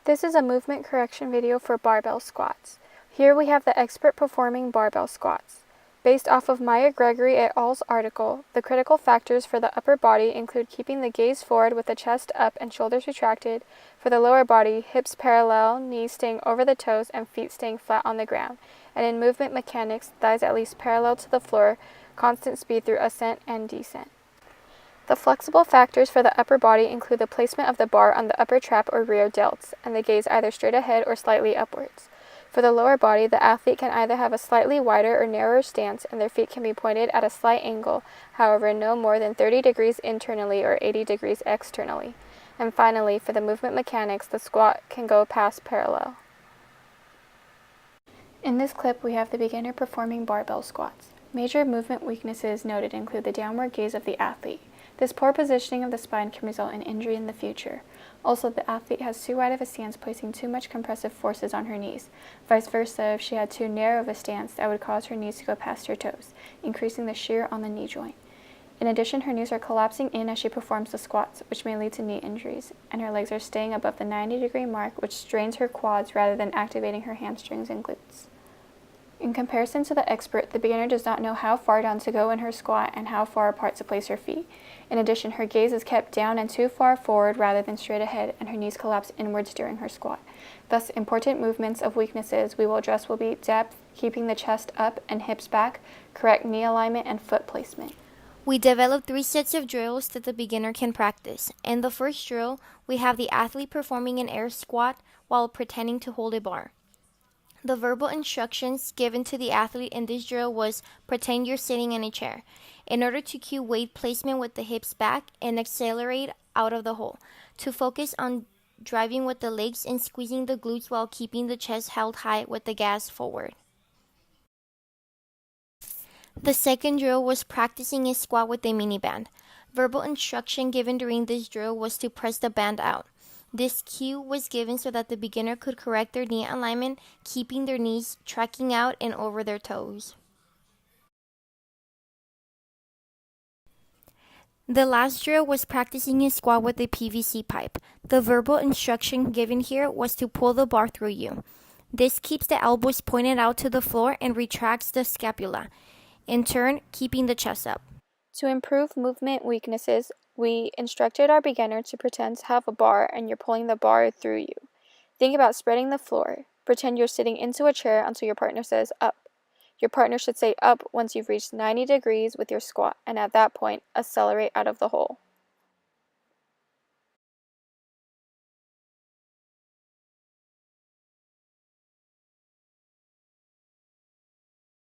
This is a movement correction video for barbell squats. Here we have the expert performing barbell squats. Based off of Maya Gregory et al.'s article, the critical factors for the upper body include keeping the gaze forward with the chest up and shoulders retracted. For the lower body, hips parallel, knees staying over the toes, and feet staying flat on the ground. And in movement mechanics, thighs at least parallel to the floor, constant speed through ascent and descent. The flexible factors for the upper body include the placement of the bar on the upper trap or rear delts, and the gaze either straight ahead or slightly upwards. For the lower body, the athlete can either have a slightly wider or narrower stance, and their feet can be pointed at a slight angle, however no more than 30 degrees internally or 80 degrees externally. And finally, for the movement mechanics, the squat can go past parallel. In this clip, we have the beginner performing barbell squats. Major movement weaknesses noted include the downward gaze of the athlete. This poor positioning of the spine can result in injury in the future. Also, the athlete has too wide of a stance, placing too much compressive forces on her knees. Vice versa, if she had too narrow of a stance, that would cause her knees to go past her toes, increasing the shear on the knee joint. In addition, her knees are collapsing in as she performs the squats, which may lead to knee injuries, and her legs are staying above the 90-degree mark, which strains her quads rather than activating her hamstrings and glutes. In comparison to the expert, the beginner does not know how far down to go in her squat and how far apart to place her feet. In addition, her gaze is kept down and too far forward rather than straight ahead, and her knees collapse inwards during her squat. Thus, important movements of weaknesses we will address will be depth, keeping the chest up and hips back, correct knee alignment, and foot placement. We developed 3 sets of drills that the beginner can practice. In the first drill, we have the athlete performing an air squat while pretending to hold a bar. The verbal instructions given to the athlete in this drill was pretend you're sitting in a chair. In order to cue weight placement with the hips back and accelerate out of the hole. To focus on driving with the legs and squeezing the glutes while keeping the chest held high with the gas forward. The second drill was practicing a squat with a mini band. Verbal instruction given during this drill was to press the band out. This cue was given so that the beginner could correct their knee alignment, keeping their knees tracking out and over their toes. The last drill was practicing a squat with a PVC pipe. The verbal instruction given here was to pull the bar through you. This keeps the elbows pointed out to the floor and retracts the scapula, in turn keeping the chest up. To improve movement weaknesses, we instructed our beginner to pretend to have a bar and you're pulling the bar through you. Think about spreading the floor. Pretend you're sitting into a chair until your partner says up. Your partner should say up once you've reached 90 degrees with your squat, and at that point, accelerate out of the hole.